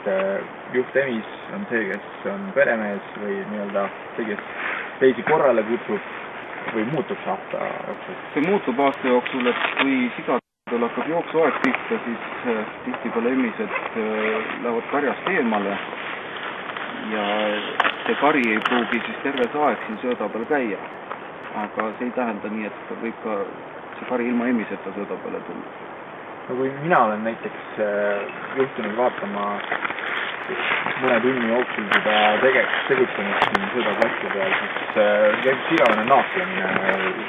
et juht Emis on see, kes on peremees või nii-öelda see, kes teisi korrale kutsub või muutub see aasta jooksul? See muutub aasta jooksul, et kui sigadel hakkab jooksuaeg pihta, siis tihtipeale emised lähevad karjast eemale ja see kari ei pruugi siis terve see aeg siin sööda peal käia. Aga see ei tähenda nii, et võib ka see kari ilma emiseta sööda peale tulla. No kui mina olen näiteks juhtunud vaatama mõne tunni jooksul seda tegutsemist siin söödaklassi peal, siis käib igavene naaslemine.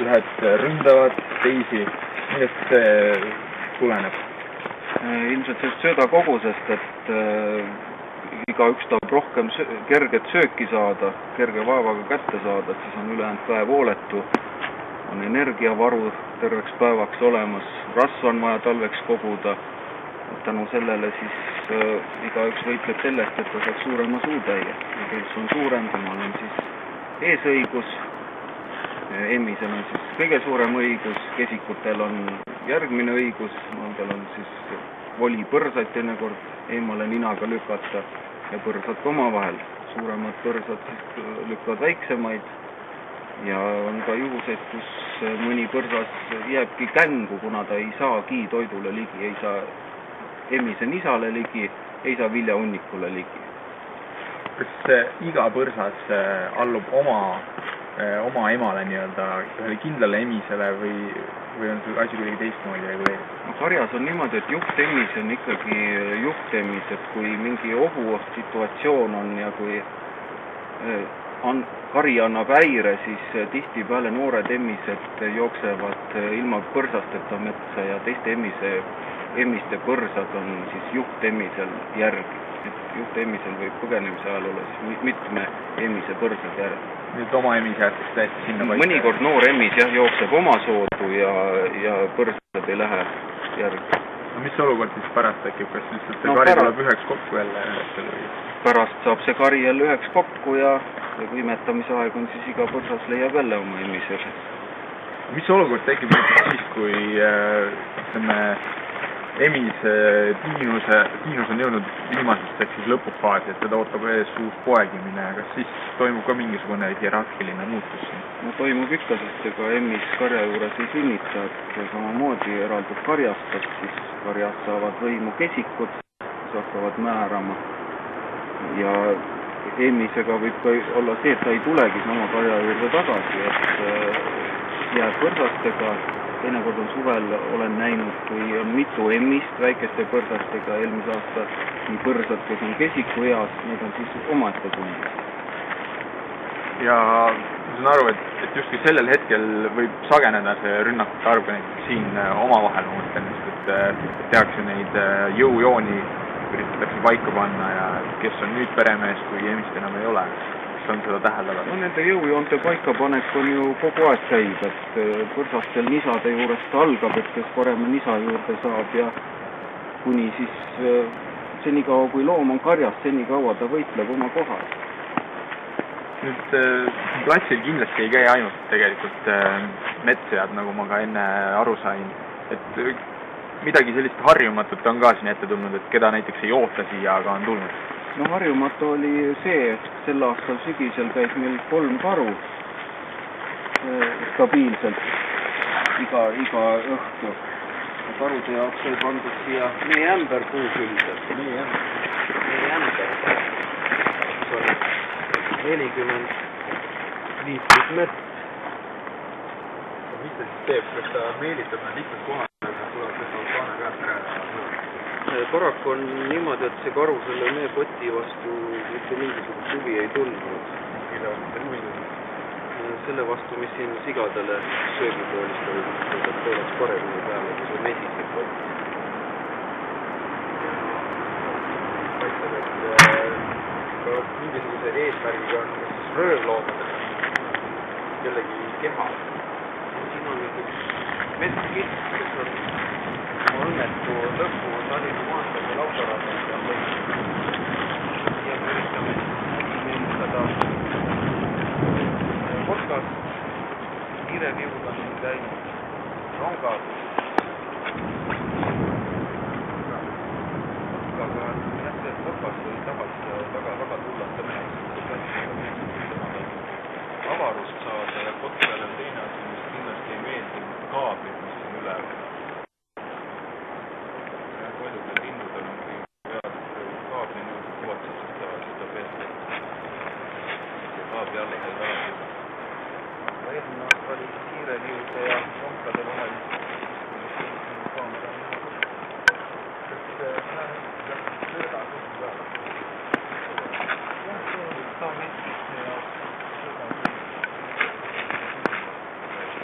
Ühed ründavad teisi. Millest see tuleneb? Ilmselt sellest söödakogusest, et igaüks tahab rohkem kerget sööki saada, kerge vaevaga kätte saada, et siis on ülejäänud päev hooletu, on energiavaru terveks päevaks olemas, rasva on vaja talveks koguda. Tänu sellele siis igaüks võitleb sellest, et ta saaks suurema suutäie. Ja kes on suurem, temal on siis eesõigus, emisel on siis kõige suurem õigus, kesikutel on järgmine õigus, nendel on siis voli põrsaid teinekord eemale ninaga lükata ja põrsad ka omavahel. Suuremad põrsad siis lükkavad väiksemaid ja on ka juhuseid, kus mõni põrsas jääbki kängu, kuna ta ei saagi toidule ligi, ei saa emise nisale ligi, ei saa viljahunnikule ligi. Kas iga põrsas allub oma emale nii-öelda ühele kindlale emisele või on see asi kuidagi teistmoodi reguleeritud? Karjas on niimoodi, et juhtemis on ikkagi juhtemis, et kui mingi ohusituatsioon on ja kui kari annab häire, siis tihtipeale noored emised jooksevad ilma põrsasteta metsa ja teiste emiste põrsad on siis juhtemisel järgi. Juhtemisel võib põgenemise ajal olla siis mitme emise põrsad järgi. Nüüd oma emis jäetakse täiesti sinna paika? Mõnikord noor emis jookseb oma soodu ja põrsad ei lähe järgi. No mis olukord siis pärast tekib? Kas lihtsalt see kari tuleb üheks kokku jälle? Pärast saab see kari jälle üheks kokku ja võimetamise aeg on siis iga põrsas leiab jälle oma emise. Mis olukord tekib siis, kui emis tiinus on jõudnud viimasest ehk siis lõpufaasi, et teda ootab ees uus poegimine, kas siis toimub ka mingisugune hierarhiline muutus? No toimub ikka, sest ega emis karja juures ei sünnita, et samamoodi eraldub karjast, et siis karjast saavad võimu kesikud, kes hakkavad määrama ja emisega võib ka olla see, et ta ei tulegi sama karja juurde tagasi, et jääb põrsastega. Teinekord on suvel olen näinud, kui on mitu emist väikeste põrsastega eelmise aasta, nii põrsad, kes on kesiku eas, need on siis omaette tundis. Ja ma saan aru, et justkui sellel hetkel võib sageneda see rünnakute arv siin omavahel mõtlemist, et tehakse neid jõujooni, üritatakse paika panna ja kes on nüüd peremees, kui emist enam ei ole. On seda täheldavad? No nende jõujoonte paikapanek on ju kogu aeg käib, et põrsastel nisade juurest algab, et kes parema nisa juurde saab ja kuni siis senikaua kui loom on karjas, senikaua ta võitleb oma kohal. Nüüd platsil kindlasti ei käi ainult tegelikult metsjad, nagu ma ka enne aru sain, et midagi sellist harjumatut on ka siin ette tulnud, et keda näiteks ei oota siia, aga on tulnud? No harjumatu oli see, et sel aastal sügisel käis meil 3 karu stabiilselt iga õhtu. Karude jaoks oli pandud siia meie ämber kuu külge. Meie ämber. See oli 40 liitrit mett. Mis ta siis teeb? Kas ta meelitab nad lihtsalt kohale? Paraku on niimoodi, et see karu selle meepoti vastu mitte mingisugust huvi ei tundnud. Selle vastu, mis siin sigadele söögikoolist oli, et oleks paremini peale, kui see mesislik pott. Paistab, et ka mingisuguse eesmärgiga on siis röövloomadel kellegi keha. Siin on üks metskitt, kes on õnnetu lõppu Tallinna maanteede lautarajal ja me üritame meelitada kotkast. Kiireviud on käinud rongad. Kotkaga jättes kotkast kaablid, mis on üleval. Paljudel linnudel on pead kaabli nõudnud kuvatsustavad seda pealt. Ja kaabli alla sai kaabli. Eelmine aasta oli kiire liude ja ronkade vahel. Kaamera on näha küll. Sest sööda küll peale. Jah, see on